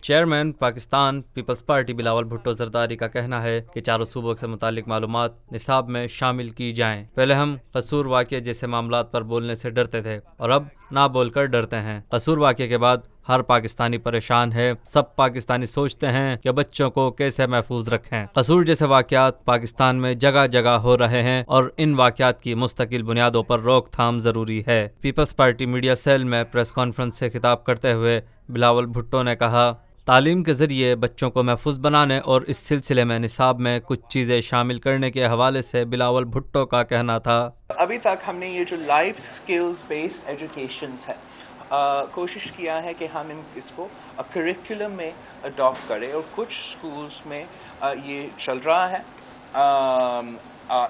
Chairman Pakistan peoples party Bilawal Bhutto Zardari کا کہنا ہے کہ چاروں صوبوں سے متعلق معلومات نصاب میں شامل کی جائیں۔ پہلے ہم قصور واقعے جیسے معاملات پر بولنے سے ڈرتے تھے اور اب نہ بول کر ڈرتے ہیں۔ قصور واقعے کے بعد ہر پاکستانی پریشان ہے، سب پاکستانی سوچتے ہیں کہ بچوں کو کیسے محفوظ رکھیں۔ قصور جیسے واقعات پاکستان میں جگہ جگہ ہو رہے ہیں اور ان واقعات کی مستقل بنیادوں پر روک تھام ضروری ہے۔ پیپلز پارٹی میڈیا سیل میں پریس کانفرنس سے خطاب کرتے ہوئے بلاول بھٹو نے کہا، تعلیم کے ذریعے بچوں کو محفوظ بنانے اور اس سلسلے میں نصاب میں کچھ چیزیں شامل کرنے کے حوالے سے بلاول بھٹو کا کہنا تھا، ابھی تک ہم نے یہ جو لائف سکلز بیسڈ ایجوکیشن ہے کوشش کیا ہے کہ ہم اس کو کریکولم میں اڈاپٹ کریں، اور کچھ سکولز میں یہ چل رہا ہے۔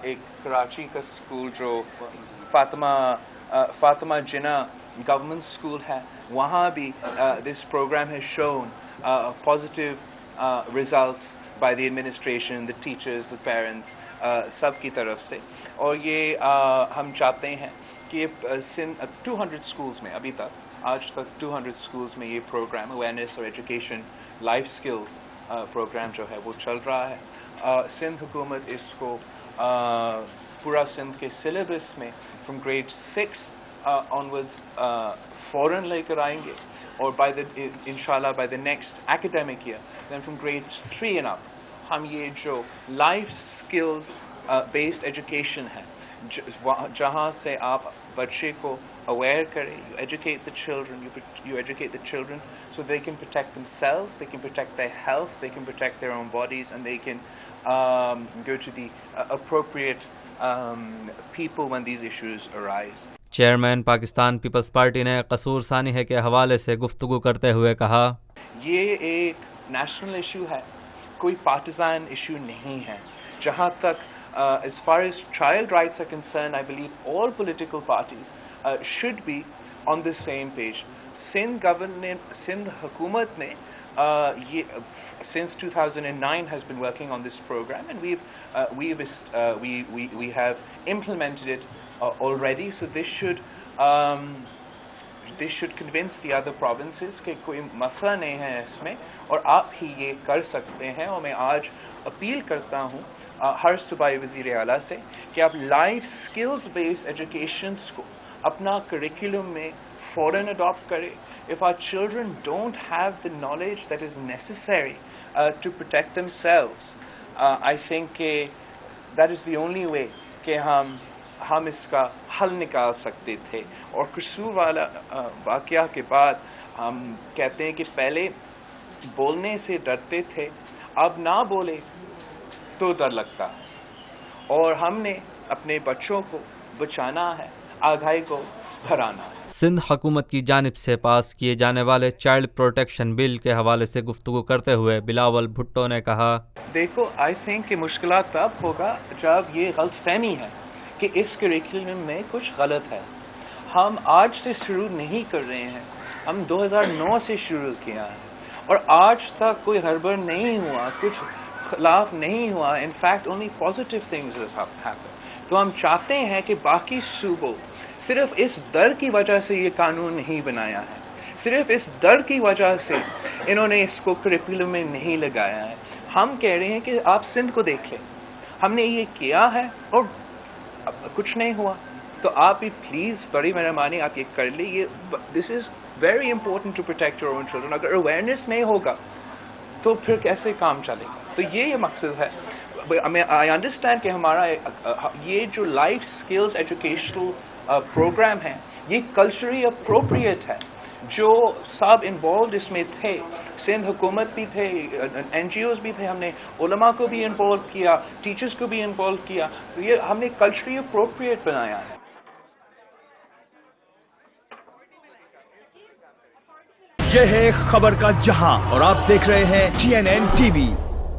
ایک کراچی کا سکول جو فاطمہ جناح گورنمنٹ اسکول ہے، وہاں بھی دس پروگرام ہے شون positive results by the administration, the teachers, the parents, سب کی طرف سے، اور یہ ہم چاہتے ہیں کہ 200 schools میں ابھی تک آج تک 200 schools میں یہ پروگرام اویئرنیس اور ایجوکیشن لائف اسکلز پروگرام جو ہے وہ چل رہا ہے۔ سندھ حکومت اس کو پورا سندھ کے سلیبس میں فرام گریڈ 6 onwards فوراً لے کر آئیں گے، اور انشاءاللہ by the next academic year then from grade 3 and up ہم یہ جو لائف اسکلز بیسڈ ایجوکیشن ہے، جہاں سے آپ بچے کو اویئر کریں، you educate the children so they can protect themselves, they can protect their health, they can protect their own bodies, and they can go to the appropriate people when these issues arise. Chairman Pakistan peoples party نے قصور سانحہ کے حوالے سے گفتگو کرتے ہوئے کہا، یہ ایک نیشنل ایشو ہے، کوئی پارٹیزان ایشو نہیں ہے۔ جہاں تک as far as child rights are concerned, I believe all political parties should be on the same page. Sindh حکومت نے since 2009 has been working on this program, and we have implemented it already, so this should convince the other provinces کہ کوئی مسئلہ نہیں ہے اس میں، اور آپ ہی یہ کر سکتے ہیں۔ اور میں آج اپیل کرتا ہوں ہر صوبائی وزیر اعلیٰ سے کہ آپ لائف اسکلز بیسڈ ایجوکیشنس کو اپنا کریکولم میں فوراً اڈاپٹ کریں۔ If our children don't have the knowledge that is necessary to protect themselves, I think that is the only way کہ ہم اس کا حل نکال سکتے تھے۔ اور قصور والا واقعہ کے بعد ہم کہتے ہیں کہ پہلے بولنے سے ڈرتے تھے، اب نہ بولے تو ڈر لگتا ہے، اور ہم نے اپنے بچوں کو بچانا ہے، آگاہی کو بڑھانا ہے۔ سندھ حکومت کی جانب سے پاس کیے جانے والے چائلڈ پروٹیکشن بل کے حوالے سے گفتگو کرتے ہوئے بلاول بھٹو نے کہا، دیکھو آئی تھنک کہ مشکلات تب ہوگا جب یہ غلط فہمی ہے کہ اس کریکولم میں کچھ غلط ہے۔ ہم آج سے شروع نہیں کر رہے ہیں، ہم 2009 سے شروع کیا ہے، اور آج تک کوئی ہڑبڑ نہیں ہوا، کچھ خلاف نہیں ہوا، in fact only positive things happen. تو ہم چاہتے ہیں کہ باقی صوبوں صرف اس ڈر کی وجہ سے یہ قانون نہیں بنایا ہے، صرف اس ڈر کی وجہ سے انہوں نے اس کو کریکولم میں نہیں لگایا ہے۔ ہم کہہ رہے ہیں کہ آپ سندھ کو دیکھ لیں، ہم نے یہ کیا ہے اور کچھ نہیں ہوا، تو آپ بھی پلیز بڑی مہربانی آپ یہ کر لیں۔ یہ this is very important to protect your own children. اگر اویئرنیس نہیں ہوگا تو پھر کیسے کام چلے گا؟ تو یہ مقصد ہے۔ آئی انڈرسٹینڈ کہ ہمارا یہ جو لائف اسکلز ایجوکیشنل پروگرام ہے یہ کلچرلی اپروپریٹ ہے، جو سب انوالوڈ اس میں تھے، سندھ حکومت بھی تھے، این جی اوز بھی تھے، ہم نے علماء کو بھی انوالو کیا، ٹیچرز کو بھی انوالو کیا، تو یہ ہم نے کلچرلی اپروپریٹ بنایا ہے۔ یہ ہے خبر کا جہاں، اور آپ دیکھ رہے ہیں TNN TV۔